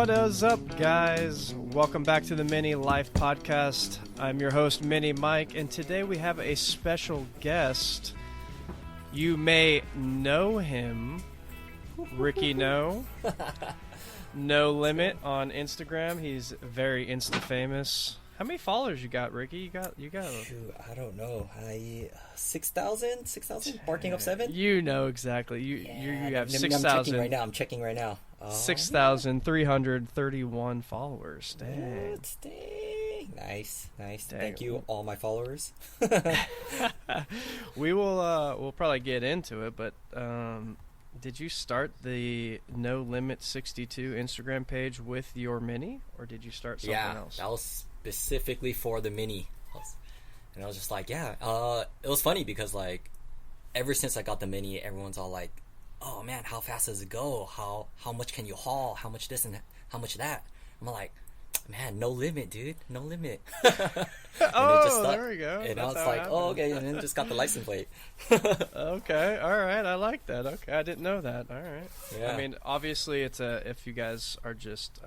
What is up, guys? Welcome back to the Mini Life Podcast. I'm your host, Mini Mike, and today we have a special guest. You may know him, Ricky No. No Limit on Instagram. He's very Insta famous. How many followers you got, Ricky? You got. Shoot, I don't know. 6,000, barking up 7. You know exactly. You have 6,000. I'm checking right now. 6,331 followers. Dang. Dang. Nice. Dang. Thank you, all my followers. We'll probably get into it, but did you start the No Limit 62 Instagram page with your Mini, or did you start something else? Yeah, that was specifically for the Mini. And I was just like, it was funny because, like, ever since I got the Mini, everyone's all like, oh man, how fast does it go? How much can you haul? How much this and how much that? I'm like, man, no limit, dude, no limit. There we go. And I was like, okay, and then just got the license plate. Okay, all right, I like that. Okay, I didn't know that. All right. Yeah. I mean, obviously, if you guys are just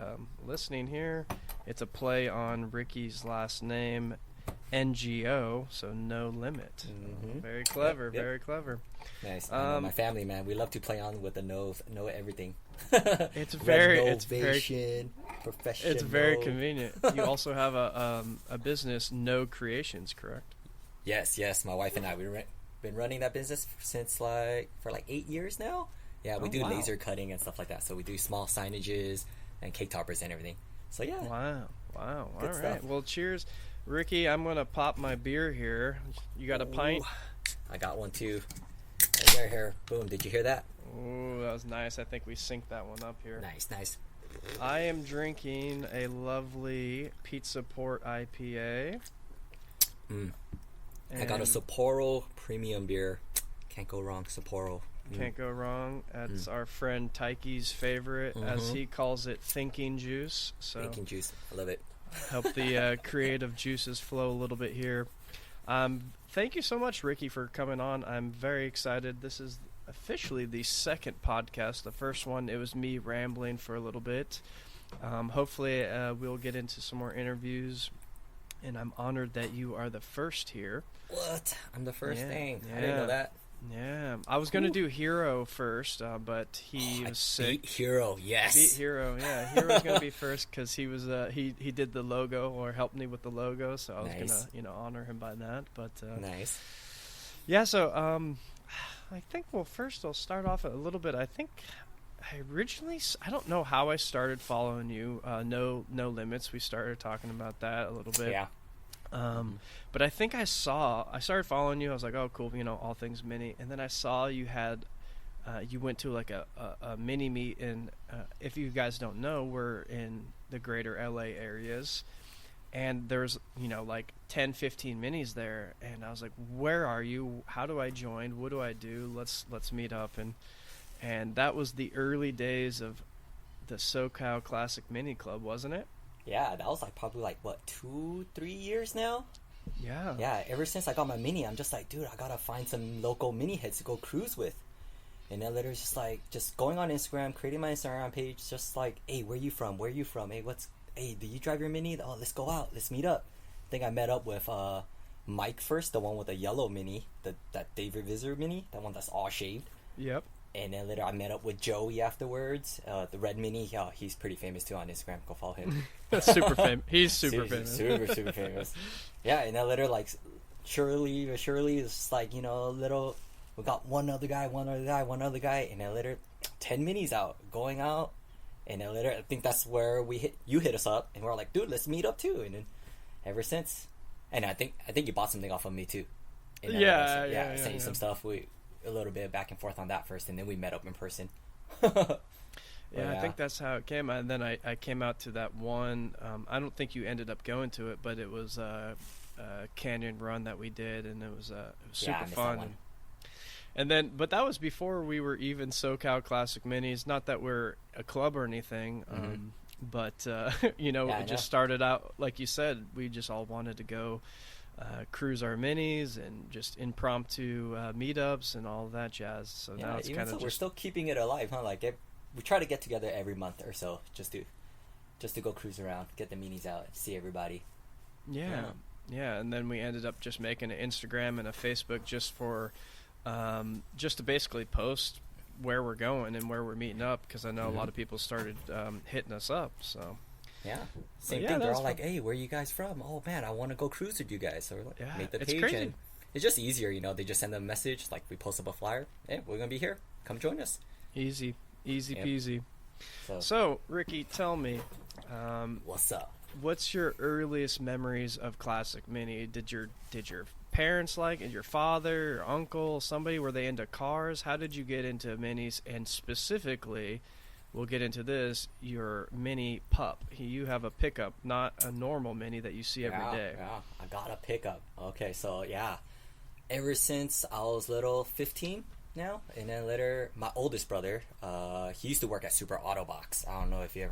listening here, it's a play on Ricky's last name, NGO, so No Limit. Mm-hmm. Very clever, Yep. Very clever. Nice. My family, man, we love to play on with the know everything. It's very professional. It's very convenient. You also have a business, No Creations, correct? Yes. My wife and I, we've been running that business since for 8 years now. Yeah, we do laser cutting and stuff like that. So we do small signages and cake toppers and everything. So yeah. Wow. All right. Stuff. Well, cheers, Ricky. I'm gonna pop my beer here. You got a pint? I got one too. Right here. Boom. Did you hear that? Ooh, that was nice. I think we synced that one up here. Nice. I am drinking a lovely Pizza Port IPA. I got a Sapporo premium beer. Can't go wrong, Sapporo. Can't go wrong. That's our friend Taiki's favorite, as he calls it, thinking juice. So Thinking juice. I love it. Help the creative juices flow a little bit here. Thank you so much, Ricky, for coming on. I'm very excited. This is officially the second podcast. The first one, it was me rambling for a little bit. Hopefully we'll get into some more interviews, and I'm honored that you are the first here. What? I'm the first thing. Yeah. I didn't know that. Yeah, I was going to do Hero first, but he was sick. Beat Hero, yes. Beat Hero, yeah. Hero's going to be first because he was he did the logo, or helped me with the logo, so I was going to honor him by that. But nice. Yeah, so I think first I'll start off a little bit. I think I don't know how I started following you. No Limits. We started talking about that a little bit. Yeah. But I think I started following you. I was like, oh, cool, all things Mini. And then I saw you had, you went to like a mini meet in, if you guys don't know, we're in the greater LA areas. And there's, like 10, 15 minis there. And I was like, where are you? How do I join? What do I do? Let's meet up. And that was the early days of the SoCal Classic Mini Club, wasn't it? Yeah, that was probably 2-3 years now. Yeah, ever since I got my Mini, I'm just like, dude, I gotta find some local mini heads to go cruise with. And then later, just going on Instagram, creating my Instagram page, just like, hey, where you from? Hey, do you drive your Mini? Oh, let's go out, let's meet up. I think I met up with Mike first, the one with the yellow Mini, that David Visser Mini, that one that's all shaved. Yep. And then later I met up with Joey afterwards, the red Mini. Oh, he's pretty famous too on Instagram. Go follow him. That's super famous. He's super famous. Super famous. Yeah, and then later Shirley is just little. We got one other guy, and then later 10 minis going out, and then later I think that's where you hit us up, and we're like, dude, let's meet up too. And then ever since, and I think you bought something off of me too. And I sent you some stuff. A little bit back and forth on that first, and then we met up in person. I think that's how it came. And then I came out to that one. I don't think you ended up going to it, but it was a canyon run that we did, and it was super fun. And then, but that was before we were even SoCal Classic Minis. Not that we're a club or anything, but it just started out like you said. We just all wanted to go cruise our minis and just impromptu meetups and all of that jazz. So now it's kind of we're still keeping it alive, huh? We try to get together every month or so just to just to go cruise around, get the minis out, see everybody. Yeah, and then we ended up just making an Instagram and a Facebook just for, just to basically post where we're going and where we're meeting up, because I know a lot of people started hitting us up. So yeah, same thing. They're all like, "Hey, where are you guys from? Oh man, I want to go cruise with you guys." So we're like, make the page, crazy. And it's just easier, you know. They just send them a message, like we post up a flyer. Hey, we're gonna be here. Come join us. Easy peasy. So Ricky, tell me, what's up? What's your earliest memories of Classic Mini? Did your parents like it? Your father, your uncle, somebody, were they into cars? How did you get into minis? And specifically, we'll get into this, your mini pup. You have a pickup, not a normal mini that you see every day. Yeah, I got a pickup. Okay, so yeah, ever since I was little, 15 now, and then later, my oldest brother, he used to work at Super Autobox. I don't know if you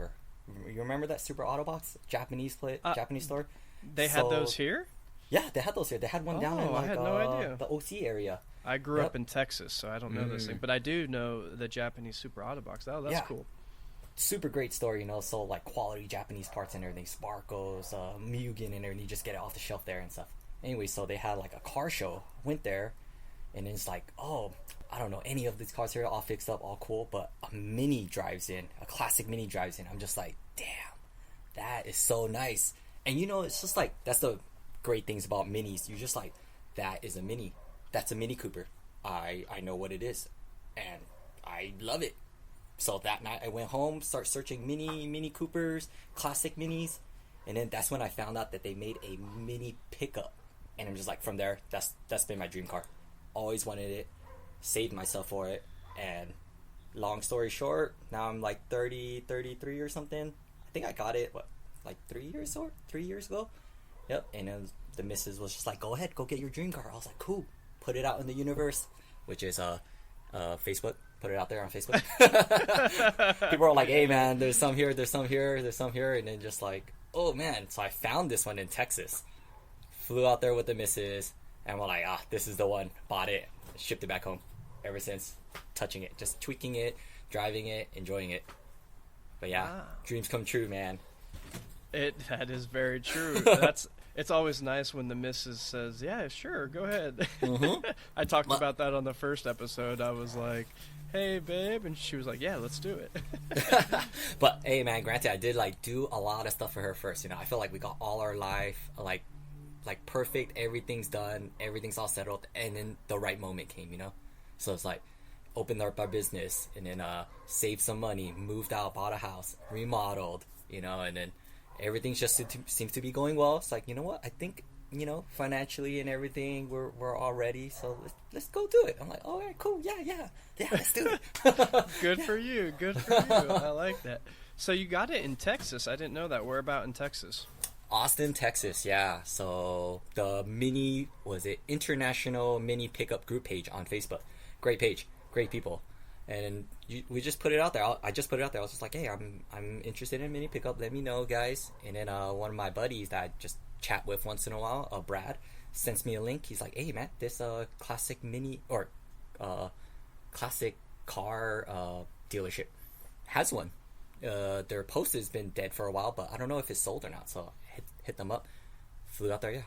remember that Super Autobox Japanese store. They had those here. Yeah, they had those here. They had one down in I had no idea. The OC area. I grew up in Texas, so I don't know this thing, but I do know the Japanese Super Autobox. Oh, that's cool. Super great store, you know. So like quality Japanese parts and everything, Sparkles, Mugen, and everything. You just get it off the shelf there and stuff. Anyway, so they had like a car show. Went there, and then it's like, oh, I don't know any of these cars here, all fixed up, all cool, but a mini drives in, a classic mini drives in. I'm just like, damn, that is so nice. And you know, it's just like, that's the great things about minis. You're just like, that is a mini. That's a Mini Cooper. I know what it is, and I love it. So that night I went home, start searching Mini Coopers, classic minis, and then that's when I found out that they made a mini pickup. And I'm just like, from there, that's been my dream car. Always wanted it. Saved myself for it, and long story short, now I'm like 33 or something. I think I got it like 3 years ago. Yep. And then the missus was just like, go ahead, go get your dream car. I was like, cool. Put it out in the universe, which is Facebook. Put it out there on Facebook. People are like, hey man, there's some here, and then just like, oh man. So I found this one in Texas, flew out there with the missus, and we're like, this is the one. Bought it, shipped it back home. Ever since, touching it, just tweaking it, driving it, enjoying it. But yeah, dreams come true, man. That is very true. It's always nice when the missus says, yeah, sure, go ahead. I talked about that on the first episode. I was like, hey babe, and she was like, yeah, let's do it. But hey man, granted, I did like do a lot of stuff for her first, you know. I feel like we got all our life like perfect, everything's done, everything's all settled, and then the right moment came, you know. So it's like, opened up our business, and then saved some money, moved out, bought a house, remodeled, you know, and then everything just seems to be going well. It's like, you know what, I think, you know, financially and everything, we're all ready, so let's go do it. I'm like, all right, cool, yeah, let's do it. Good for you. I like that. So you got it in Texas. I didn't know that. Where about in Texas? Austin, Texas, yeah. So the International Mini Pickup Group page on Facebook. Great page, great people, and we just put it out there. I just put it out there. I was just like, hey, I'm interested in mini pickup. Let me know, guys. And then one of my buddies that I just chat with once in a while, Brad, sends me a link. He's like, hey, Matt, this classic mini or classic car dealership has one. Their post has been dead for a while, but I don't know if it's sold or not. So hit them up. Flew out there, yeah.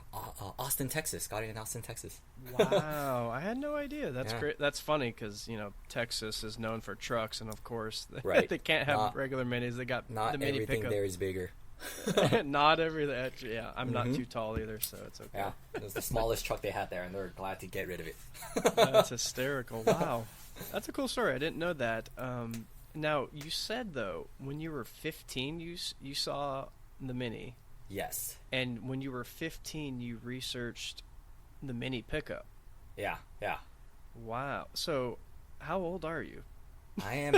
Austin, Texas. Got it in Austin, Texas. Wow, I had no idea. That's great. That's funny because, you know, Texas is known for trucks, and of course, they can't have regular minis. They got the mini pickup. Not everything there is bigger. Not everything. Yeah, I'm not too tall either, so it's okay. Yeah, it was the smallest truck they had there, and they're glad to get rid of it. That's hysterical. Wow, that's a cool story. I didn't know that. Now, you said though, when you were 15, you saw the mini. Yes. And when you were 15, you researched the mini pickup. Yeah. Wow. So, how old are you? I am.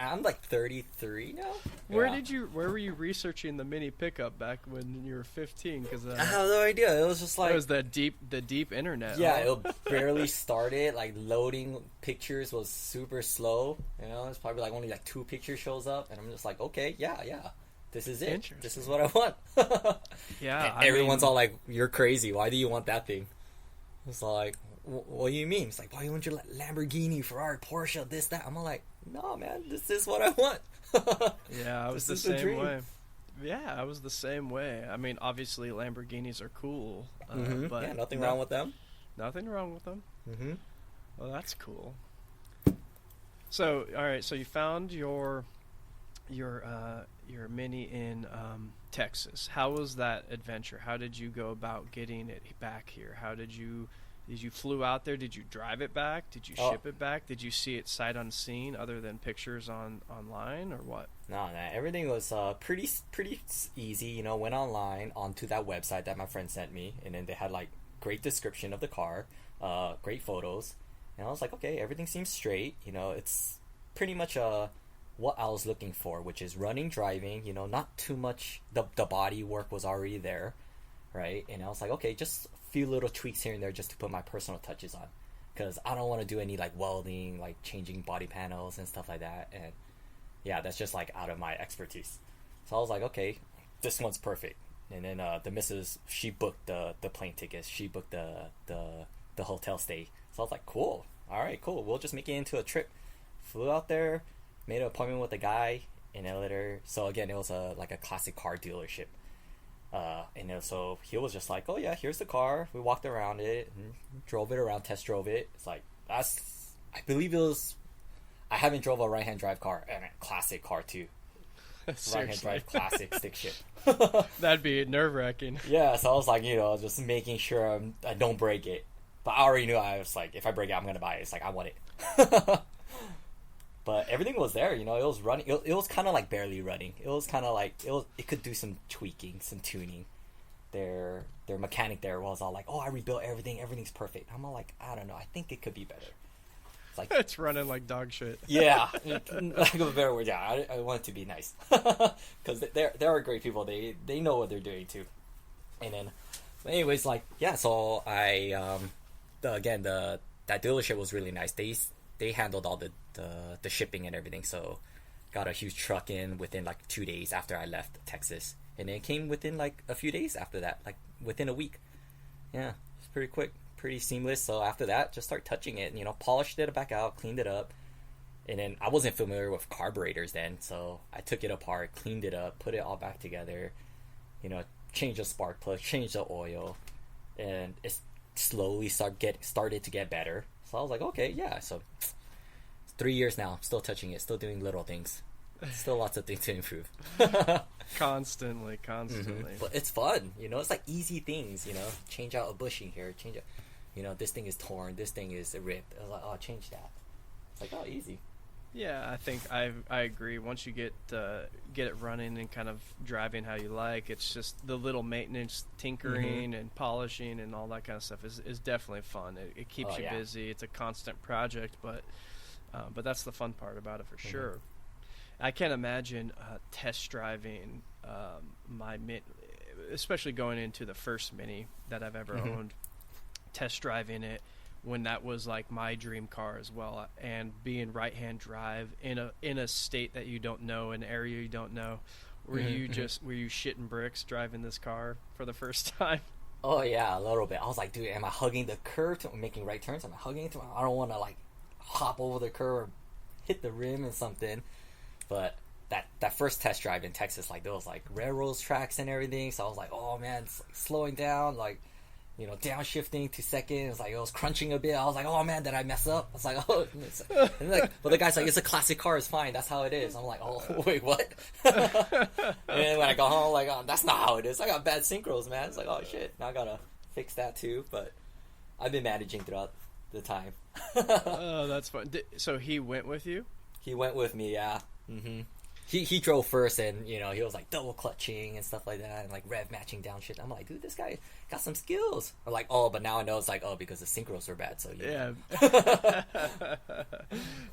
I'm like 33 now. Where were you researching the mini pickup back when you were 15? Because I have no idea. It was just like it was the deep internet. Yeah, it barely started. Like loading pictures was super slow. You know, it's probably like only like 2 pictures shows up, and I'm just like, okay, yeah. This is it. This is what I want. Yeah. Everyone's all like, you're crazy. Why do you want that thing? It's like, what do you mean? It's like, why you want your Lamborghini, Ferrari, Porsche, this, that? I'm all like, no, man, this is what I want. Yeah, I was the same way. Yeah, I was the same way. I mean, obviously Lamborghinis are cool, but yeah, nothing wrong with them. Nothing wrong with them. Well, that's cool. So, all right. So you found your Mini in Texas. How was that adventure? How did you go about getting it back here? Did you flew out there? Did you drive it back? Did you ship it back? Did you see it sight unseen, other than pictures online, or what? No, everything was pretty easy. You know, went online onto that website that my friend sent me, and then they had like great description of the car, great photos, and I was like, okay, everything seems straight. You know, it's pretty much what I was looking for, which is running, driving. You know, not too much. The body work was already there, right? And I was like, okay, just few little tweaks here and there just to put my personal touches on, because I don't want to do any like welding, like changing body panels and stuff like that, and yeah, that's just like out of my expertise. So I was like, okay, this one's perfect. And then the missus, she booked the plane tickets, she booked the hotel stay. So I was like, cool, all right, cool, we'll just make it into a trip. Flew out there, made an appointment with a guy, and then later, so again, it was like a classic car dealership. And then, so he was just like, oh yeah, here's the car. We walked around it and drove it around, test drove it. It's like, I believe it was, I haven't drove a right-hand drive car, and a classic car too. Right-hand drive classic stick shift. That'd be nerve-wracking. Yeah, so I was like, you know, just making sure I don't break it. But I already knew, I was like, if I break it, I'm going to buy it. It's like, I want it. But everything was there, you know. It was running. It was kind of like barely running. It was kind of like it could do some tweaking, some tuning. Their mechanic there was all like, "Oh, I rebuilt everything. Everything's perfect." I'm all like, "I don't know. I think it could be better." It's like it's running like dog shit. Yeah, like a better word. Yeah, I want it to be nice, because they are great people. They know what they're doing too. And then, anyways, like yeah. So I that dealership was really nice. They handled all the shipping and everything, so got a huge truck in within like 2 days after I left Texas, and then it came within like a few days after that, like within a week. Yeah, it's pretty quick, pretty seamless. So after that, just start touching it, you know, polished it back out, cleaned it up, and then I wasn't familiar with carburetors then, so I took it apart, cleaned it up, put it all back together, you know, changed the spark plug, changed the oil, and it slowly started to get better. So I was like, okay, yeah, so 3 years now, still touching it, still doing little things. Still lots of things to improve. Constantly. But it's fun, you know, it's like easy things, you know, change out a bushing here, change it, you know, this thing is torn, this thing is ripped. I was like, oh, change that. It's like, oh, easy. Yeah, I think I agree. Once you get it running and kind of driving how you like, it's just the little maintenance, tinkering and polishing and all that kind of stuff is definitely fun. It keeps you busy. It's a constant project, but that's the fun part about it for sure. I can't imagine test driving my Mini, especially going into the first Mini that I've ever owned, test driving it when that was like my dream car as well, and being right-hand drive in a state that you don't know, an area you don't know. Were you shitting bricks driving this car for the first time? Oh yeah, a little bit. I was like, dude, am I hugging the curb to making right turns? Am I hugging it? I don't want to like hop over the curb or hit the rim and something. But that first test drive in Texas, like there was like railroad tracks and everything, so I was like, oh man, it's like slowing down, like, you know, downshifting to second. It was like, it was crunching a bit. I was like, oh man, did I mess up? I was like, oh, and like, but the guy's like, it's a classic car, it's fine, that's how it is. I'm like, oh wait, what? And then when I go home, I'm like, oh, that's not how it is. I got bad synchros, man. It's like, oh shit, now I gotta fix that too. But I've been managing throughout the time. Oh, that's fun. So he went with you? He went with me, yeah. He drove first, and you know, he was like double clutching and stuff like that, and like rev matching down shit. I'm like, dude, this guy got some skills. Or like, oh, but now I know it's like, oh, because the synchros are bad. So yeah.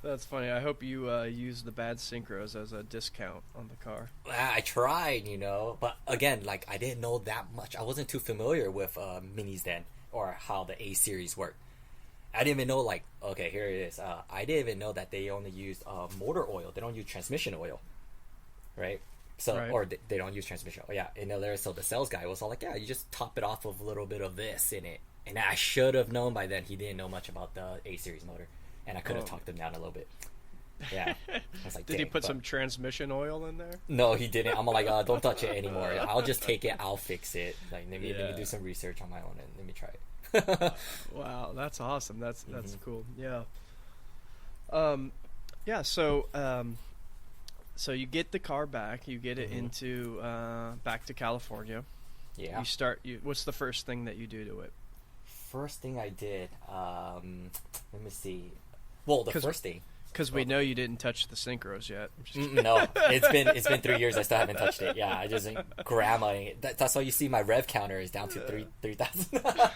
That's funny. I hope you use the bad synchros as a discount on the car. I tried, you know, but again, like I didn't know that much. I wasn't too familiar with minis then, or how the A series work. I didn't even know, like, okay, here it is. I didn't even know that they only used motor oil. They don't use transmission oil, right? So, right. Or they don't use transmission oil. Yeah, and there, so the sales guy was all like, yeah, you just top it off with a little bit of this in it. And I should have known by then he didn't know much about the A-Series motor. And I could have talked him down a little bit. Yeah. I was like, did he put some transmission oil in there? No, he didn't. I'm like, don't touch it anymore. I'll just take it. I'll fix it. Like, let me do some research on my own and let me try it. Wow, that's awesome. That's cool. Yeah. Yeah. So you get the car back. You get it into back to California. Yeah. What's the first thing that you do to it? First thing I did. Let me see. Well, the first thing. Because we know you didn't touch the synchros yet. No, it's been 3 years. I still haven't touched it. Yeah, I just grandmaing it. That's why you see my rev counter is down to 3,000. I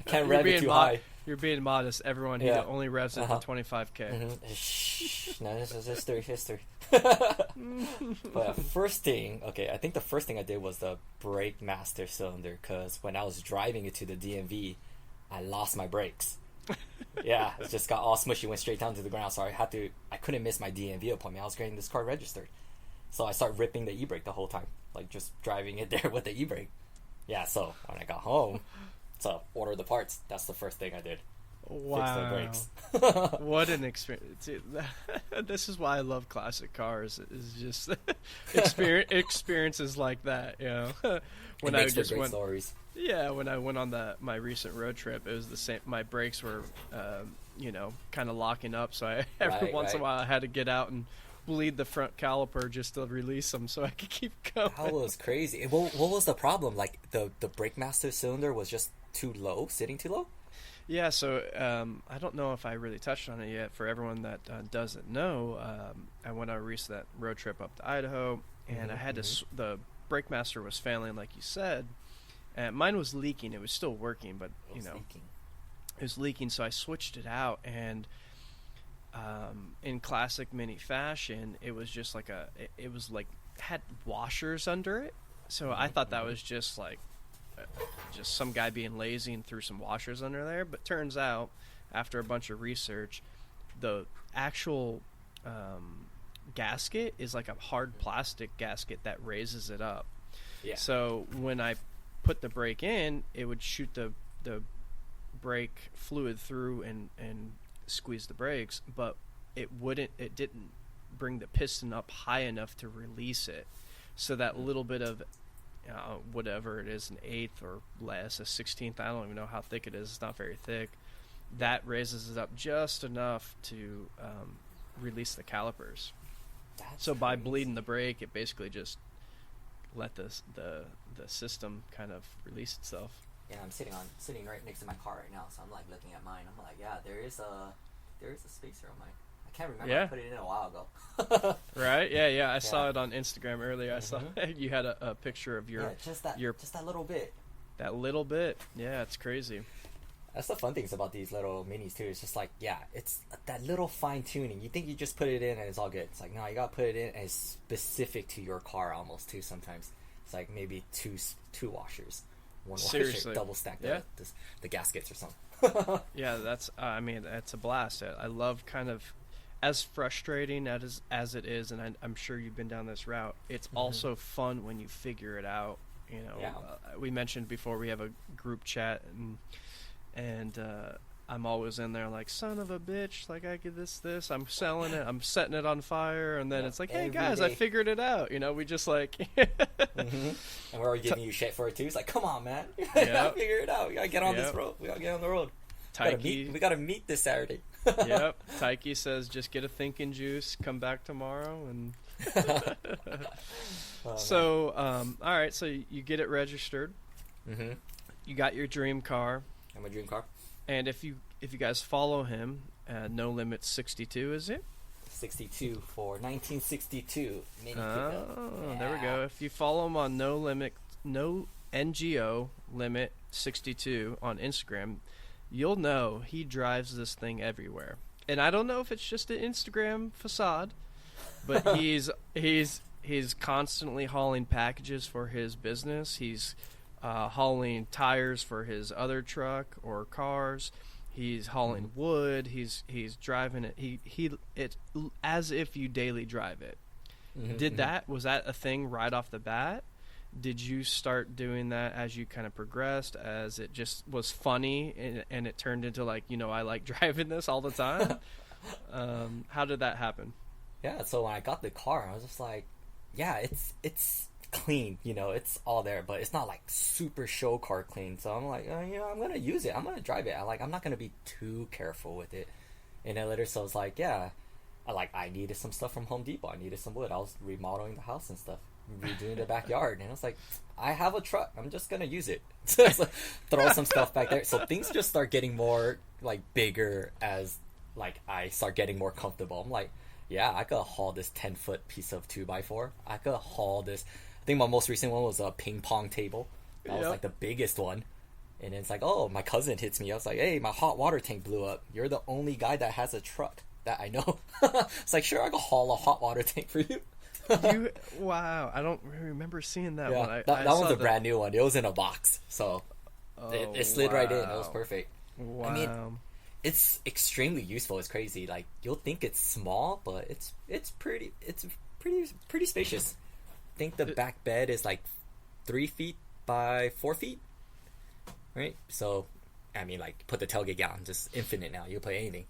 can't rev it too high. You're being modest. Everyone, he only revs it at 25K. Shh. No, this is history. But first thing, I think the first thing I did was the brake master cylinder, because when I was driving it to the DMV, I lost my brakes. Yeah, it just got all smushy, went straight down to the ground. So I couldn't miss my DMV appointment. I was getting this car registered, so I started ripping the e-brake the whole time, like just driving it there with the e-brake. Yeah, so when I got home, order the parts. That's the first thing I did. Wow, fix the brakes. What an experience! This is why I love classic cars. Is just experiences like that. You know, when I just went. Stories. Yeah, when I went on my recent road trip, it was the same. My brakes were, kind of locking up. So every once in a while, I had to get out and bleed the front caliper just to release them, so I could keep going. That was crazy. What was the problem? Like the brake master cylinder was just too low, sitting too low. Yeah, so I don't know if I really touched on it yet. For everyone that doesn't know, I went on a recent road trip up to Idaho, and I had the brake master was failing, like you said. Mine was leaking. It was still working, but it was leaking. So I switched it out, and in classic Mini fashion, it was just like it was like had washers under it. So I thought that was just like just some guy being lazy and threw some washers under there. But turns out, after a bunch of research, the actual gasket is like a hard plastic gasket that raises it up. Yeah. So when I put the brake in, it would shoot the brake fluid through and squeeze the brakes, but it didn't bring the piston up high enough to release it. So that little bit of whatever it is, an eighth or less, a 16th, I don't even know how thick it is, it's not very thick, that raises it up just enough to release the calipers. So by bleeding the brake, it basically just let the system kind of release itself. Yeah, I'm sitting right next to my car right now, so I'm like looking at mine. I'm like, yeah, there is a spacer on mine. I can't remember. Yeah. I put it in a while ago. Right? Yeah. I saw it on Instagram earlier. I saw you had a picture of your just that little bit. That little bit. Yeah, it's crazy. That's the fun things about these little minis too. It's just like, it's that little fine tuning. You think you just put it in and it's all good. It's like, no, you gotta put it in and it's specific to your car almost too. Sometimes it's like maybe two washers, one washer, double stack the gaskets or something. Yeah, that's a blast. I love kind of, as frustrating as it is, and I'm sure you've been down this route. It's also fun when you figure it out. You know, we mentioned before we have a group chat and I'm always in there like, son of a bitch, like I get this, I'm selling it, I'm setting it on fire, and then it's like, hey guys, I figured it out. You know, we just like and we're already giving you shit for it too. It's like, come on, man, you gotta figure it out. We gotta get on this road. We gotta get on the road. We gotta meet this Saturday. Yep. Taiki says, just get a thinking juice, come back tomorrow, and so all right, so you get it registered. You got your dream car. My dream car. And if you guys follow him, No Limit 62, is it? 62 for 1962 mini pickup. There we go. If you follow him on No NGO Limit 62 on Instagram, you'll know he drives this thing everywhere. And I don't know if it's just an Instagram facade, but he's constantly hauling packages for his business. He's hauling tires for his other truck or cars. He's hauling wood. He's driving it. It's as if you daily drive it. Was that a thing right off the bat? Did you start doing that as you kind of progressed, as it just was funny and it turned into like, I like driving this all the time? How did that happen? Yeah, so when I got the car, I was just like, yeah, it's clean, it's all there, but it's not like super show car clean. So I'm like, I'm gonna use it. I'm gonna drive it. I'm not gonna be too careful with it. And then later, so I was like, yeah, I needed some stuff from Home Depot. I needed some wood. I was remodeling the house and stuff, redoing the backyard, and I was like, I have a truck. I'm just gonna use it. So I was like, throw some stuff back there. So things just start getting more like bigger as like I start getting more comfortable. I'm like, yeah, I could haul this 10-foot piece of 2x4. I could haul this. I think my most recent one was a ping pong table. That was like the biggest one. And then it's like, oh, my cousin hits me. I was like, hey, my hot water tank blew up. You're the only guy that has a truck that I know. It's like, sure, I could haul a hot water tank for you. Wow, I don't remember seeing that one. That one's a brand new one. It was in a box, so it slid right in. It was perfect. Wow. I mean, it's extremely useful. It's crazy. Like, you'll think it's small, but it's pretty spacious. I think the back bed is like 3 feet by 4 feet, right? So, I mean, like, put the tailgate down, just infinite now. You play anything.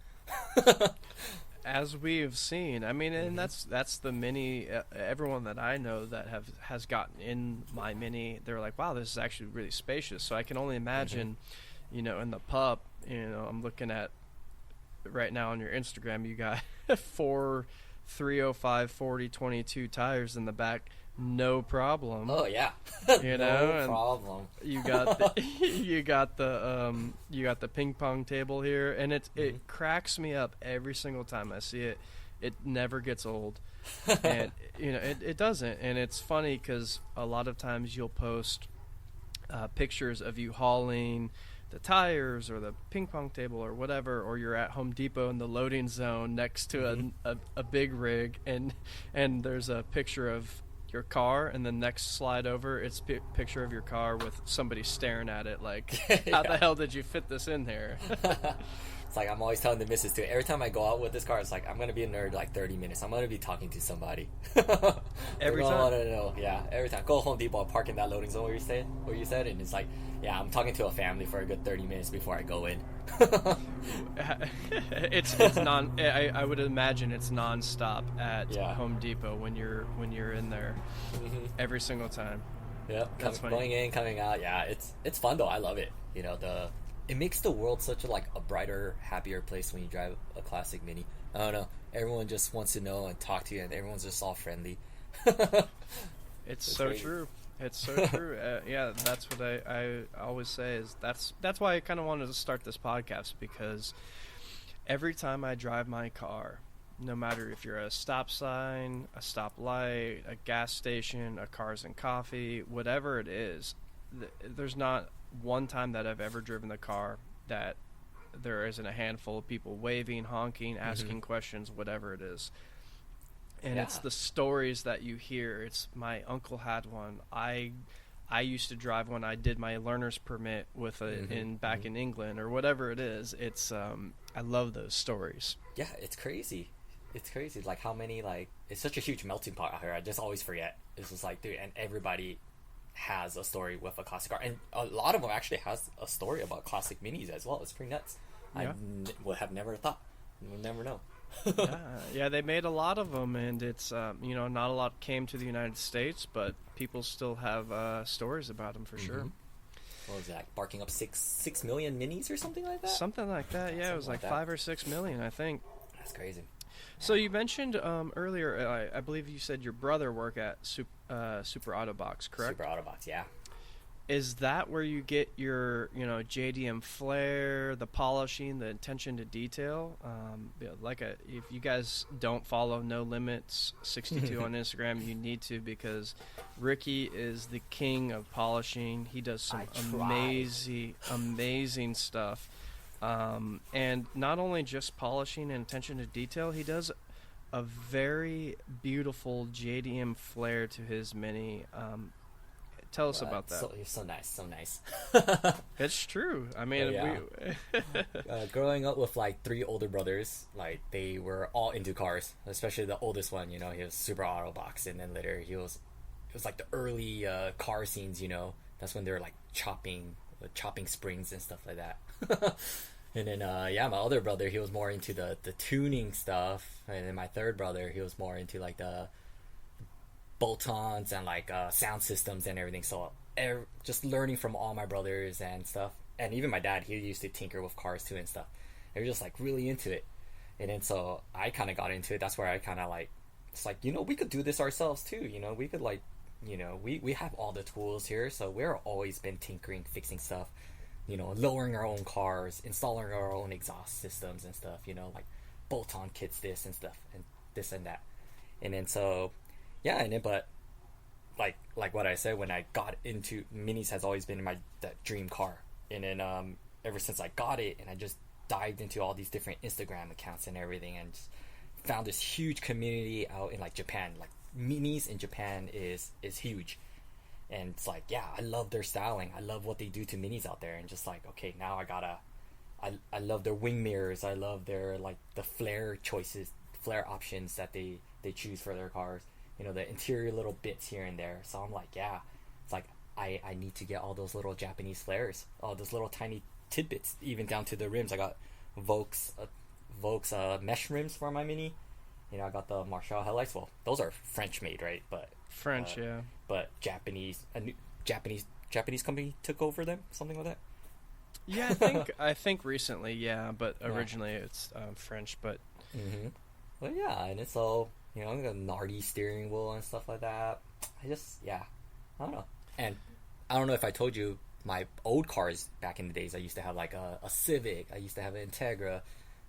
As we have seen, I mean, and that's the Mini. Everyone that I know that has gotten in my Mini, they're like, wow, this is actually really spacious. So I can only imagine, in the Pup, I'm looking at right now on your Instagram, you got 4 305 40 22 tires in the back, no problem. Oh yeah, no problem. You got the ping pong table here, and it cracks me up every single time I see it. It never gets old, and it doesn't. And it's funny because a lot of times you'll post pictures of you hauling the tires or the ping pong table or whatever, or you're at Home Depot in the loading zone next to a big rig, and there's a picture of your car, and the next slide over, it's a picture of your car with somebody staring at it like, how the hell did you fit this in there? It's like, I'm always telling the missus too, every time I go out with this car, it's like, I'm going to be a nerd like 30 minutes. I'm going to be talking to somebody. Every time? I want to know. Yeah, every time. Go Home Depot, park in that loading zone where you said, and it's like, yeah, I'm talking to a family for a good 30 minutes before I go in. It's I would imagine it's non-stop at Home Depot when you're in there every single time. Yep, going in, coming out. Yeah, it's fun though. I love it. It makes the world such a brighter, happier place when you drive a classic Mini. I don't know. Everyone just wants to know and talk to you, and everyone's just all friendly. It's so crazy. True. It's so true. Yeah, that's what I always say is that's why I kind of wanted to start this podcast, because every time I drive my car, no matter if you're at a stop sign, a stoplight, a gas station, a Cars and Coffee, whatever it is, there's not one time that I've ever driven the car that there isn't a handful of people waving, honking, asking questions, whatever it is. And it's the stories that you hear. It's my uncle had one. I used to drive when I did my learner's permit with back in England or whatever it is. It's I love those stories. Yeah, it's crazy. It's crazy. Like how many it's such a huge melting pot out here. I just always forget. It's just like, dude, and everybody has a story with a classic car, and a lot of them actually has a story about classic Minis as well. It's pretty nuts. Yeah. Would have never thought. You would never know. Yeah, they made a lot of them, and it's not a lot came to the United States, but people still have stories about them for sure. What was that? Barking up 6 million Minis or something like that? Something like that. Yeah, it was like 5 or 6 million, I think. That's crazy. So you mentioned earlier, I believe you said your brother worked at Super Autobox, correct? Super Autobox, yeah. Is that where you get your, JDM flair, the polishing, the attention to detail? If you guys don't follow No Limits 62 on Instagram, you need to, because Ricky is the king of polishing. He does some amazing stuff. And not only just polishing and attention to detail, he does a very beautiful JDM flair to his Mini. Tell us about that. You're so nice. It's true. I mean, growing up with 3 older brothers, they were all into cars. Especially the oldest one, he was Super Autobox, and then later it was the early car scenes. That's when they were chopping springs and stuff like that. And then my other brother, he was more into the tuning stuff, and then my third brother, he was more into like the bolt-ons and like sound systems and everything. So just learning from all my brothers and stuff, and even my dad, he used to tinker with cars too and stuff. They were just like really into it. And then so I kind of got into it. That's where I kind of like, it's like, we could do this ourselves too. We could like, we have all the tools here, so we're always been tinkering, fixing stuff, lowering our own cars, installing our own exhaust systems and stuff, like bolt-on kits, this and stuff, and this and that. And then so, yeah, and then, but like what I said, when I got into minis, has always been that dream car. And then ever since I got it, and I just dived into all these different Instagram accounts and everything, and just found this huge community out in like Japan. Like minis in Japan is huge, and it's like, yeah, I love their styling, I love what they do to minis out there, and just like, okay, now I love their wing mirrors, I love their like the flare options that they choose for their cars, the interior little bits here and there. So I'm like, yeah, it's like I need to get all those little Japanese flares, all those little tiny tidbits, even down to the rims. I got Volk's mesh rims for my Mini. I got the Marshall headlights. Well, those are French made, right? But French, yeah. But a new Japanese company took over them, something like that. Yeah, I think recently, yeah, but originally it's French. But well, yeah, and it's all a Nardi steering wheel and stuff like that. I don't know. And I don't know if I told you, my old cars back in the days, I used to have like a Civic, I used to have an Integra,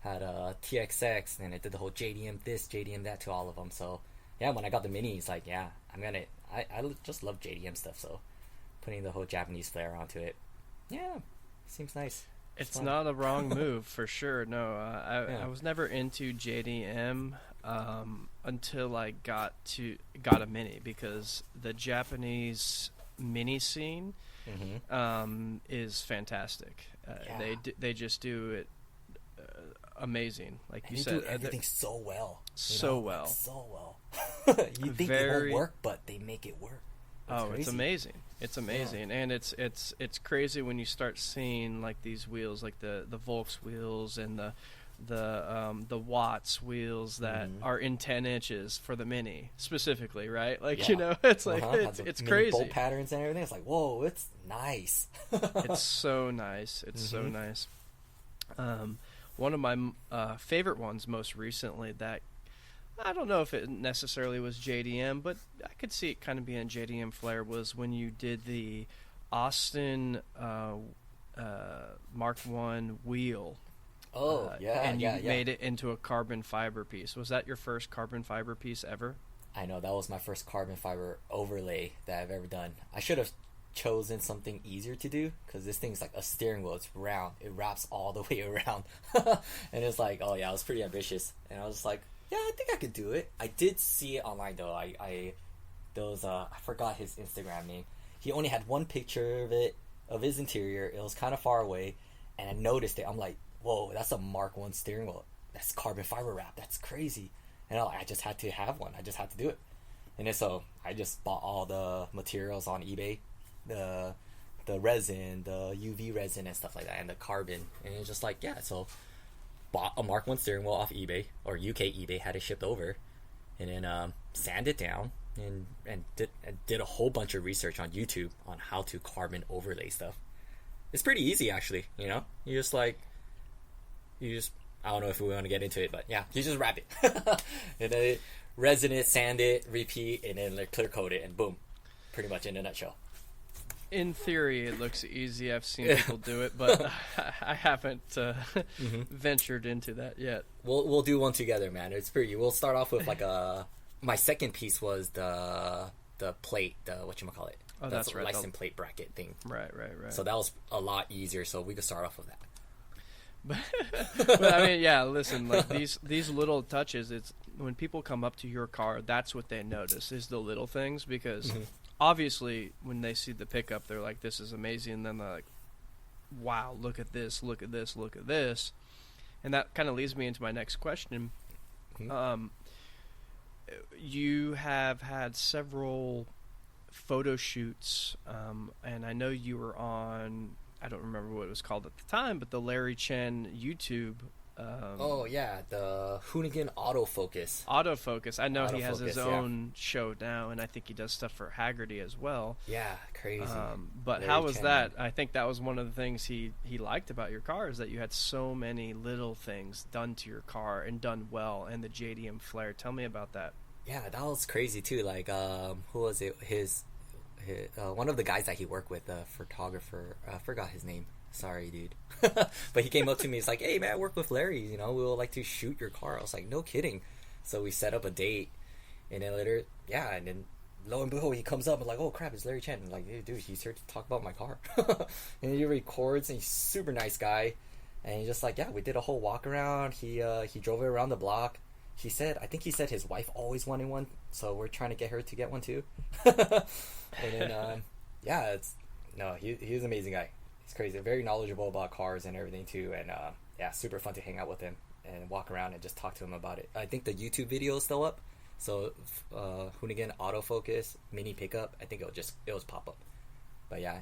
had a TXX, and I did the whole JDM this, JDM that to all of them. So yeah, when I got the Minis, like, yeah, I just love JDM stuff, so putting the whole Japanese flair onto it, yeah, seems nice. It's fun. Not a wrong move for sure. No, I was never into JDM until I got a Mini, because the Japanese Mini scene is fantastic. They just do it amazing, like you said. Do everything so well. So well. You think it won't work, but they make it work. It's amazing. It's amazing, and it's crazy when you start seeing like these wheels, like the Volks wheels and the Watts wheels that are in 10 inches for the Mini specifically, right? Like, it's like it's crazy. Bolt patterns and everything. It's like, whoa, it's nice. It's so nice. It's so nice. One of my favorite ones most recently, that I don't know if it necessarily was JDM, but I could see it kind of being JDM flair, was when you did the Austin Mark I wheel. And you made it into a carbon fiber piece. Was that your first carbon fiber piece ever? I know, that was my first carbon fiber overlay that I've ever done. I should have chosen something easier to do, because this thing's like a steering wheel. It's round, it wraps all the way around. And it's like, oh yeah, I was pretty ambitious, and I was like, yeah, I think I could do it. I did see it online though. I forgot his Instagram name. He only had one picture of his interior. It was kind of far away, and I noticed it. I'm like, whoa, that's a Mark I steering wheel. That's carbon fiber wrap. That's crazy. And I just had to have one. I just had to do it. And then so I just bought all the materials on eBay, the resin, the UV resin and stuff like that, and the carbon. And it's just like, yeah, so bought a Mark I steering wheel off eBay, or UK eBay, had it shipped over, and then sanded it down, and did a whole bunch of research on YouTube on how to carbon overlay stuff. It's pretty easy, actually. You just I don't know if we want to get into it, but yeah, you just wrap it and then resin it, sand it, repeat, and then clear coat it, and boom, pretty much in a nutshell. In theory, it looks easy. I've seen people do it, but I haven't ventured into that yet. We'll do one together, man. It's pretty. We'll start off with like my second piece was the plate, the whatchamacallit. Oh, that's right. License plate bracket thing. Right. So that was a lot easier. So we could start off with that. But I mean, yeah. Listen, like these little touches. It's when people come up to your car, that's what they notice, is the little things, because. Obviously, when they see the pickup, they're like, this is amazing. And then they're like, wow, look at this, look at this, look at this. And that kind of leads me into my next question. You have had several photo shoots, and I know you were on I don't remember what it was called at the time, but the Larry Chen YouTube. Oh yeah, the Hoonigan autofocus. Autofocus. I know he has his own show now, and I think he does stuff for Haggerty as well. Yeah, crazy. But Larry how was Chen. That? I think that was one of the things he liked about your car, is that you had so many little things done to your car and done well, and the JDM Flair. Tell me about that. Yeah, that was crazy too. Like, who was it? His one of the guys that he worked with, the photographer. I forgot his name. Sorry, dude. But he came up to me. He's like, "Hey, man, I work with Larry. You know, we would like to shoot your car." I was like, "No kidding." So we set up a date, and then later, yeah, and then lo and behold, he comes up and like, "Oh crap, it's Larry Chen." I'm like, "Hey, dude, he's here to talk about my car." And he records, and he's a super nice guy. And he's just like, "Yeah, we did a whole walk around. He drove it around the block." He said, I think he said his wife always wanted one, so we're trying to get her to get one too. And then, yeah, he's an amazing guy. He's crazy, very knowledgeable about cars and everything too, and yeah, super fun to hang out with him and walk around and just talk to him about it. I think the YouTube video is still up, so Hoonigan autofocus mini pickup. I think it'll just pop up. But yeah,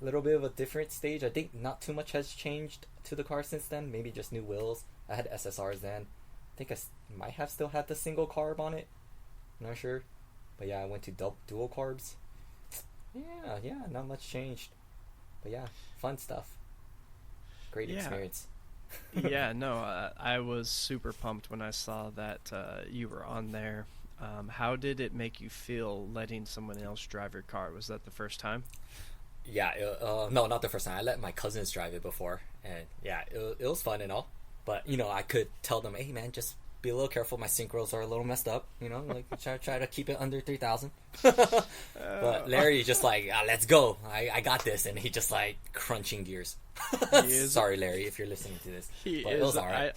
a little bit of a different stage. I think not too much has changed to the car since then. Maybe just new wheels. I had SSRs then. I think I might have still had the single carb on it. I'm not sure, but yeah, I went to dual carbs. Yeah, not much changed. But yeah, fun stuff. Great experience. Yeah, no, I was super pumped when I saw that you were on there. How did it make you feel letting someone else drive your car? Was that the first time? Yeah, no, not the first time. I let my cousins drive it before, and yeah, it was fun and all. But you know, I could tell them, "Hey, man, just be a little careful. My synchros are a little messed up. You know, like try to keep it under 3,000." But Larry's just like, "Let's go. I got this," and he just like crunching gears. Sorry, Larry, if you're listening to this. But it was all right.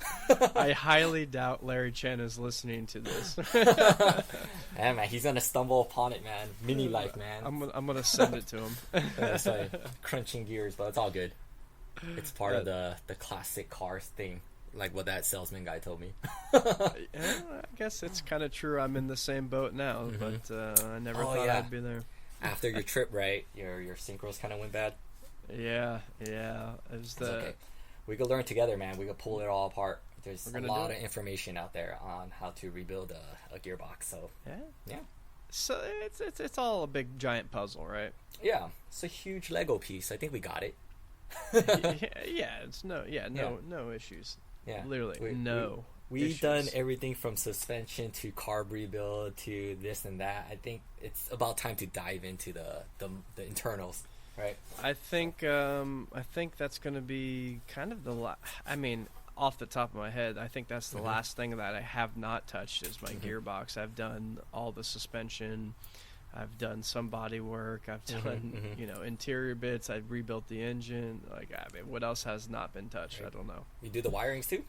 I highly doubt Larry Chen is listening to this. Yeah, man, he's gonna stumble upon it, man. Mini life, man. I'm gonna send it to him. It's like crunching gears, but it's all good. It's part of the classic cars thing, like what that salesman guy told me. Yeah, I guess it's kind of true. I'm in the same boat now, but I never thought I'd be there. After your trip, right? Your synchros kind of went bad. Yeah. It's okay. We could learn together, man. We could pull it all apart. There's a lot of information out there on how to rebuild a gearbox. So yeah. So it's all a big giant puzzle, right? Yeah, it's a huge Lego piece. I think we got it. It's no issues. Yeah, literally no. We've done everything from suspension to carb rebuild to this and that. I think it's about time to dive into the internals, right? I think that's going to be kind of I mean, off the top of my head, I think that's the last thing that I have not touched is my gearbox. I've done all the suspension. I've done some body work. I've done, interior bits. I've rebuilt the engine. Like, I mean, what else has not been touched? Right. I don't know. You do the wirings too?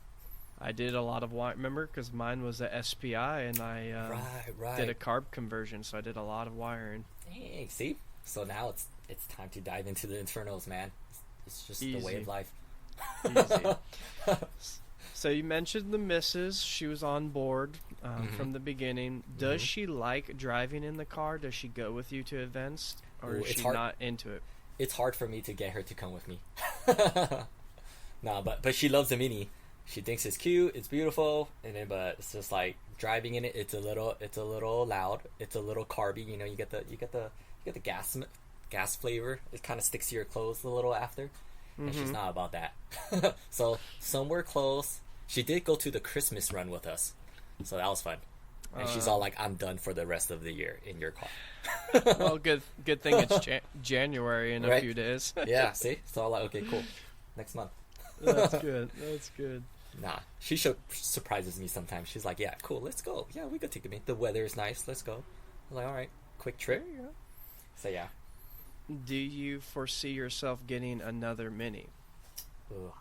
I did a lot of remember, because mine was a SPI, and I did a carb conversion, so I did a lot of wiring. Hey, see? So now it's time to dive into the internals, man. It's just Easy. The way of life. Easy. So you mentioned the missus. She was on board from the beginning. Does she like driving in the car? Does she go with you to events? Or is she not into it? It's hard for me to get her to come with me. No, but she loves the Mini. She thinks it's cute, it's beautiful, but it's just like driving in it. It's a little loud. It's a little carby. You know, you get the gas flavor. It kind of sticks to your clothes a little after. And she's not about that. So somewhere close. She did go to the Christmas run with us, so that was fun. And she's all like, "I'm done for the rest of the year in your car." Well, good thing it's January in a few days. Yeah, see? So I'm like, okay, cool. Next month. That's good. Nah, she surprises me sometimes. She's like, "Yeah, cool, let's go. Yeah, we could take a minute. The weather is nice. Let's go." I'm like, "All right, quick trip." There you go. So yeah. Do you foresee yourself getting another Mini?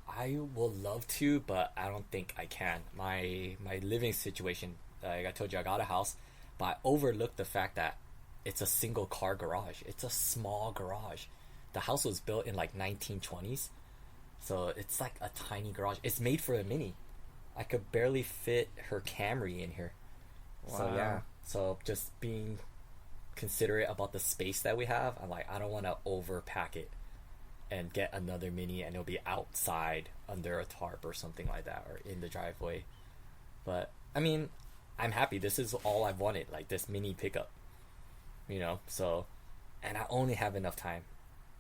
I would love to, but I don't think I can. My living situation, like I told you, I got a house, but I overlooked the fact that it's a single car garage. It's a small garage. The house was built in like 1920s, so it's like a tiny garage. It's made for a Mini. I could barely fit her Camry in here. Wow. So yeah, so just being considerate about the space that we have. I'm like, I don't want to overpack it. and get another Mini, and it'll be outside under a tarp or something like that, or in the driveway. But I mean, I'm happy. This is all I've wanted, like this mini pickup, you know. So, and I only have enough time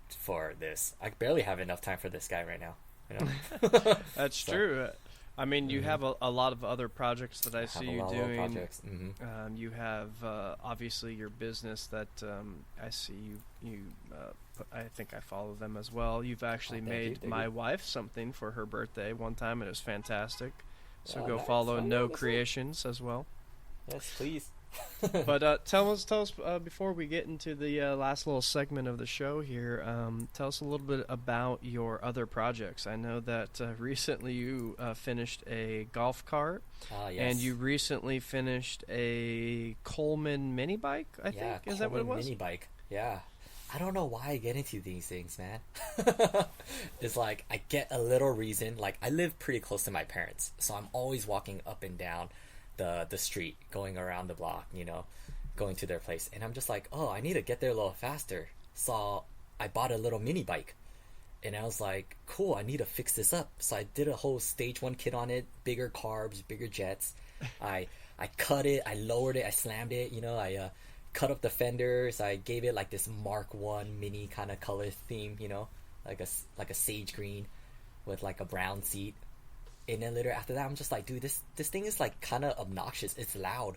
for this. I barely have enough time for this guy right now, you know. That's true. I mean, you have a lot of other projects that I see you doing. You have obviously your business that I see you. I think I follow them as well. You've actually made my wife something for her birthday one time, and it was fantastic. So go follow No Creations as well. Yes, please. But tell us before we get into the last little segment of the show here, tell us a little bit about your other projects. I know that recently you finished a golf cart, yes. And you recently finished a Coleman mini bike, I think. Is that what it was? Mini bike, yeah. I don't know why I get into these things, man. It's like I get a little reason. Like I live pretty close to my parents, so I'm always walking up and down the street, going around the block, you know, going to their place, and I'm just like, oh, I need to get there a little faster. So I bought a little mini bike, and I was like, cool, I need to fix this up. So I did a whole stage 1 kit on it, bigger carbs, bigger jets. I cut it, I lowered it, I slammed it, you know, I cut up the fenders, I gave it like this Mark 1 mini kind of color theme, you know, like a sage green with like a brown seat. And then later after that, I'm just like, dude, this thing is like kind of obnoxious. It's loud.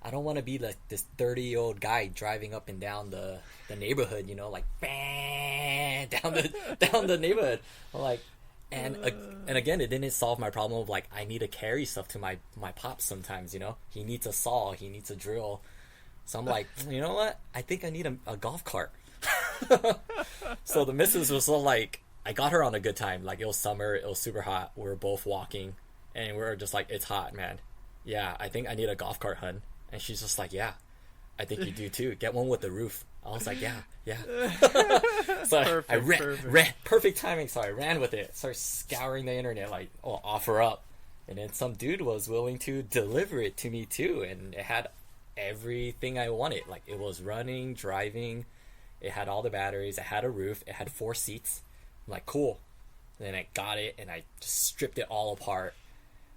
I don't want to be like this 30-year-old guy driving up and down the neighborhood, you know, like bang, down the neighborhood. I'm like, and again, it didn't solve my problem of like I need to carry stuff to my pops sometimes, you know. He needs a saw, he needs a drill. So I'm like, you know what? I think I need a golf cart. So the missus was so like, I got her on a good time. Like, it was summer, it was super hot. We were both walking, and we were just like, it's hot, man. Yeah, I think I need a golf cart, hun. And she's just like, yeah, I think you do too. Get one with the roof. I was like, yeah. So I ran, perfect timing. So I ran with it, started scouring the internet, like, oh, offer up. And then some dude was willing to deliver it to me too. And it had everything I wanted. Like, it was running, driving. It had all the batteries. It had a roof. It had 4 seats. I'm like, cool. And then I got it, and I just stripped it all apart.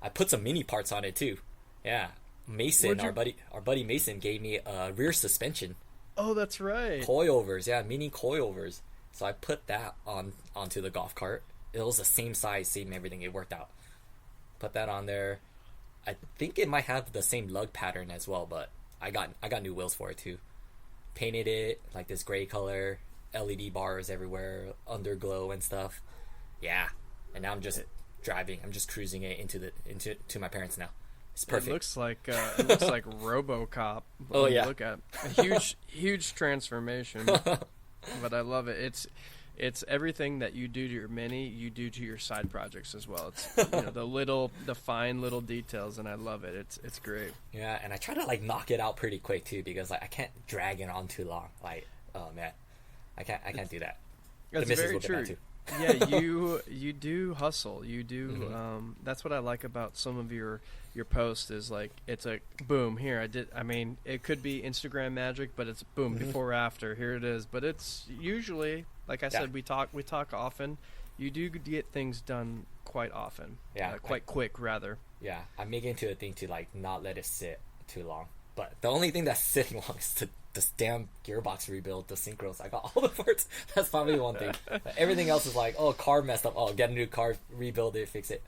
I put some mini parts on it too. Yeah, Mason, our buddy Mason gave me a rear suspension. Oh, that's right. Coilovers, yeah, mini coilovers. So I put that onto the golf cart. It was the same size, same everything. It worked out. Put that on there. I think it might have the same lug pattern as well, but I got new wheels for it too. Painted it like this gray color. LED bars everywhere, underglow and stuff. Yeah, and now I'm just driving. I'm just cruising it into my parents now. It's perfect. It looks like RoboCop. Oh yeah, look at a huge transformation. But I love it. It's everything that you do to your Mini, you do to your side projects as well. It's the fine little details, and I love it. It's great. Yeah, and I try to like knock it out pretty quick too, because like I can't drag it on too long. Like, oh man. I can't do that. That's very true. Yeah, you do hustle. You do. That's what I like about some of your posts is like it's a boom here. I mean, it could be Instagram magic, but it's boom before after. Here it is. But it's usually like I said, we talk often. You do get things done quite often. Yeah, quite quick rather. Yeah, I'm making it a thing to like not let it sit too long. But the only thing that's sitting long is this damn gearbox rebuild, the synchros. I got all the parts. That's probably one thing. But everything else is like, oh, car messed up. Oh, get a new car, rebuild it, fix it.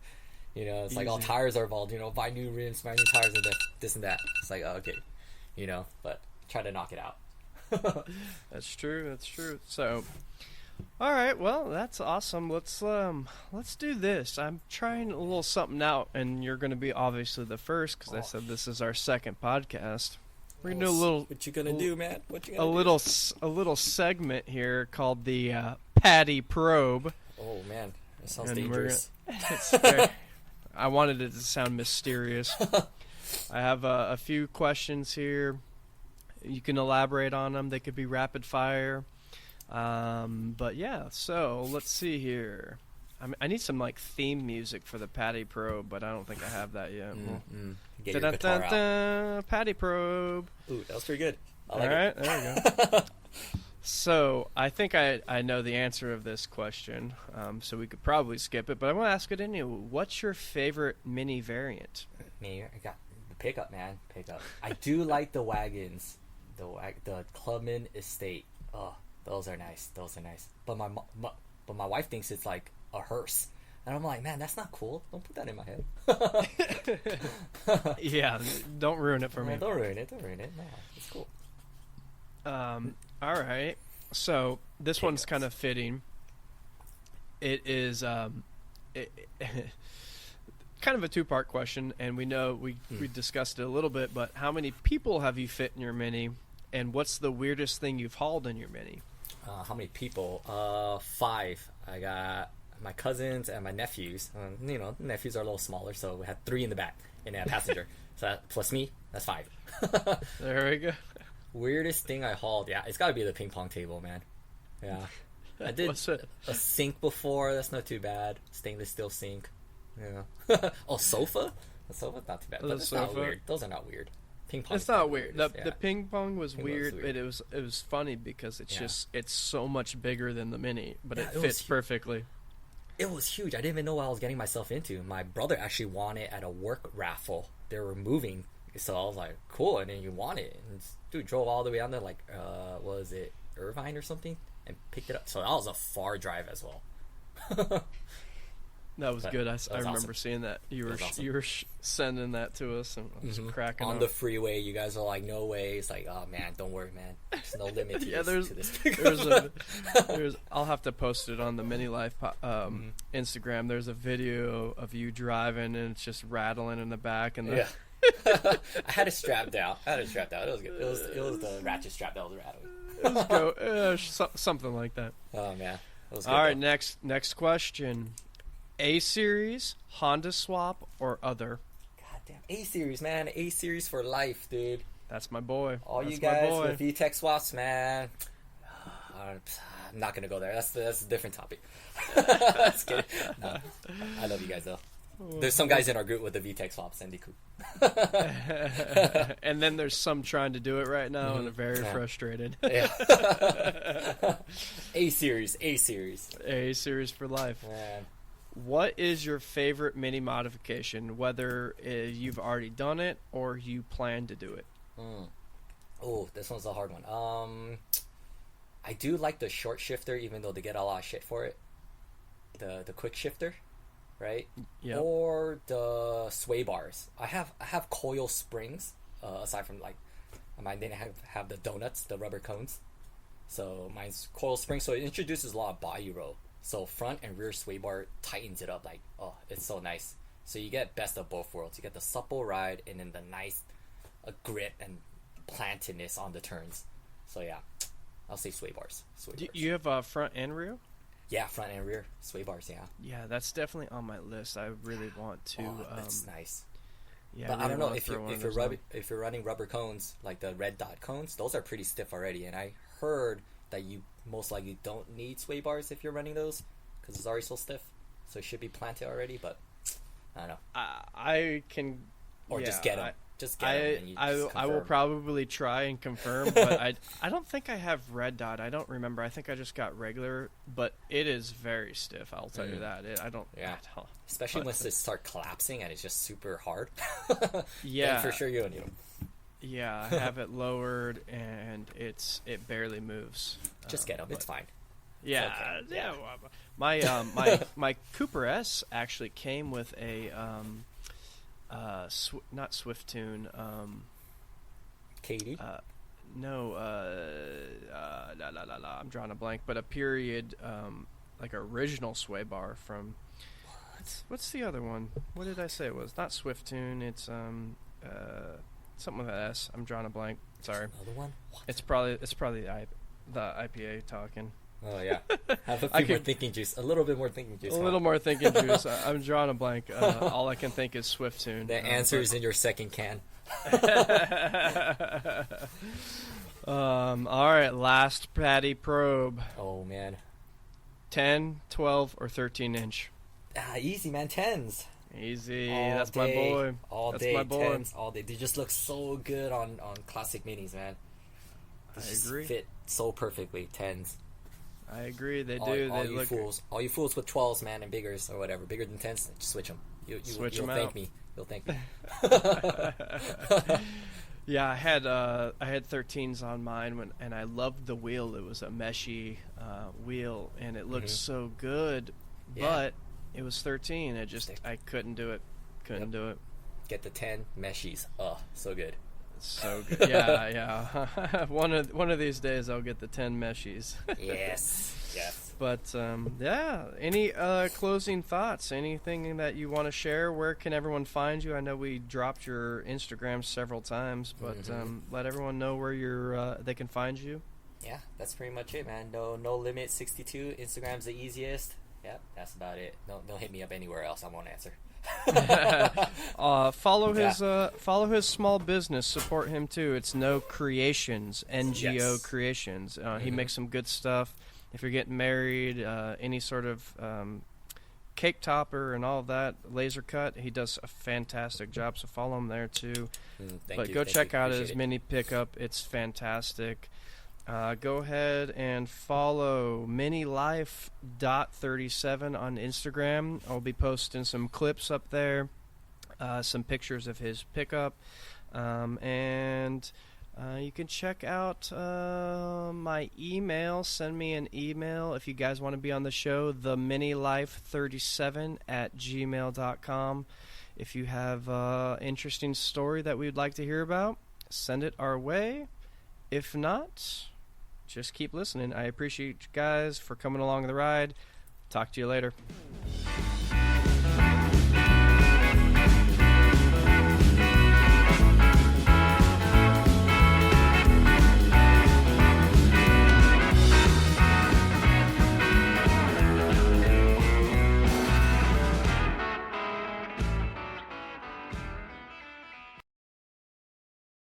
You know, it's like all tires are involved. You know, buy new rims, buy new tires, and this and that. It's like, oh, okay, you know, but try to knock it out. That's true. So, all right, well, that's awesome. Let's do this. I'm trying a little something out, and you're going to be obviously the first because I said this is our second podcast. We're gonna do a little. What you gonna do, man? What you gonna do? A little segment here called the Paddy Probe. Oh man, that sounds dangerous. I wanted it to sound mysterious. I have a few questions here. You can elaborate on them. They could be rapid fire. But yeah, so let's see here. I need some like theme music for the Paddy Probe, but I don't think I have that yet. Get your guitar out. Paddy Probe. Ooh, that was pretty good. I like it. There we go. So I think I know the answer of this question, so we could probably skip it. But I want to ask it anyway. What's your favorite mini variant? Me, I got the pickup, man. Pickup. I do like the wagons, the Clubman Estate. Oh, those are nice. Those are nice. But my wife thinks it's like a hearse, and I'm like, man, that's not cool. Don't put that in my head. Yeah, don't ruin it for me. Don't ruin it. Don't ruin it. No, it's cool. All right. So this one's kind of fitting. It is kind of a two-part question, and we know we discussed it a little bit, but how many people have you fit in your Mini, and what's the weirdest thing you've hauled in your Mini? How many people? 5. I got my cousins and my nephews. Nephews are a little smaller, so we had 3 in the back and a passenger. So that, plus me, that's 5. There we go. Weirdest thing I hauled, yeah, it's got to be the ping pong table, man. Yeah, I did a sink before. That's not too bad. Stainless steel sink. Yeah. Oh, sofa. The sofa's not too bad. But that's not weird. Those are not weird. Ping pong. It's not weird. The ping pong was weird, but it was funny because it's so much bigger than the Mini, but it fits perfectly. It was huge. I didn't even know what I was getting myself into. My brother actually won it at a work raffle. They were moving. So I was like, cool, and then you want it. And dude drove all the way down there, like, was it Irvine or something? And picked it up. So that was a far drive as well. That was good. I remember seeing that. You were sending that to us, and I was cracking on up. The freeway. You guys are like, no way. It's like, oh man, don't worry, man. There's no limit to this. I'll have to post it on the Mini Life Instagram. There's a video of you driving, and it's just rattling in the back, and I had it strapped down. It was good. It was the ratchet strap that was rattling. Something like that. Oh man, it was good. All right, next question: A series, Honda swap, or other? Goddamn, A series, man. A series for life, dude. That's my boy. All you guys with VTEC swaps, man. I'm not gonna go there. That's a different topic. Just kidding. No, I love you guys though. There's some guys in our group with the VTEC swaps, and they cool. And then there's some trying to do it right now and are very frustrated. Yeah. A series for life. Man. What is your favorite Mini modification, whether you've already done it or you plan to do it? Oh, this one's a hard one. I do like the short shifter, even though they get a lot of shit for it. The quick shifter. Right? Yep. Or the sway bars. I have coil springs, aside from like mine didn't have the donuts, the rubber cones. So mine's coil springs, so it introduces a lot of body roll. So front and rear sway bar tightens it up, like, oh, it's so nice. So you get best of both worlds. You get the supple ride and then the nice grip and plantedness on the turns. So yeah, I'll say sway bars. Do you have front and rear? Yeah, front and rear sway bars. Yeah. Yeah, that's definitely on my list. I really want to. Oh, that's nice. Yeah, but I don't know if you're running rubber cones like the red dot cones. Those are pretty stiff already, and I heard that you most likely don't need sway bars if you're running those because it's already so stiff. So it should be planted already, but I don't know. I can. Or just get them. I will probably try and confirm, but I don't think I have red dot. I don't remember. I think I just got regular, but it is very stiff. I'll tell you that. Especially once it starts collapsing and it's just super hard. Yeah, for sure you don't need them. Yeah, I have it lowered and it barely moves. Just get them. It's fine. Yeah, it's okay. Yeah. My Cooper S actually came with a. Not Swiftune. Katie? No. I'm drawing a blank. But a period, like original sway bar from. What's the other one? What did I say it was? Not Swiftune. It's something with an S. I'm drawing a blank. Sorry. Another one? What? It's probably the IPA talking. Oh yeah, have a few more thinking juice. A little bit more thinking juice. A little more thinking juice. I'm drawing a blank. All I can think is Swiftune. The answer is in your second can. All right, last Paddy probe. Oh man, 10, 12, or 13-inch? Easy, man. 10s. Easy. All That's day. My boy. All That's day. My boy. 10s all day. They just look so good on classic minis, man. They just fit so perfectly. 10s. I agree. They do. All you fools with 12s, man, and biggers or whatever, bigger than 10s, just switch them. You'll thank me. You'll thank me. Yeah, I had 13s on mine and I loved the wheel. It was a meshy wheel, and it looked so good, but it was 13. I couldn't do it. Couldn't do it. Get the 10 meshies. Oh, so good. So good. Yeah. One of these days I'll get the 10 meshies. Yes. But any closing thoughts? Anything that you want to share? Where can everyone find you? I know we dropped your Instagram several times, but let everyone know where they can find you. Yeah, that's pretty much it, man. No limit 62. Instagram's the easiest. Yep, that's about it. Don't hit me up anywhere else. I won't answer. Follow his small business. Support him too. It's No Creations, NGO Creations. He makes some good stuff. If you're getting married, any sort of cake topper and all of that, laser cut, he does a fantastic job. So follow him there too. Go check out his mini pickup. It's fantastic. Go ahead and follow minilife.37 on Instagram. I'll be posting some clips up there, some pictures of his pickup, and you can check out my email. Send me an email if you guys want to be on the show, theminilife37@gmail.com. If you have an interesting story that we'd like to hear about, send it our way. If not, just keep listening. I appreciate you guys for coming along the ride. Talk to you later.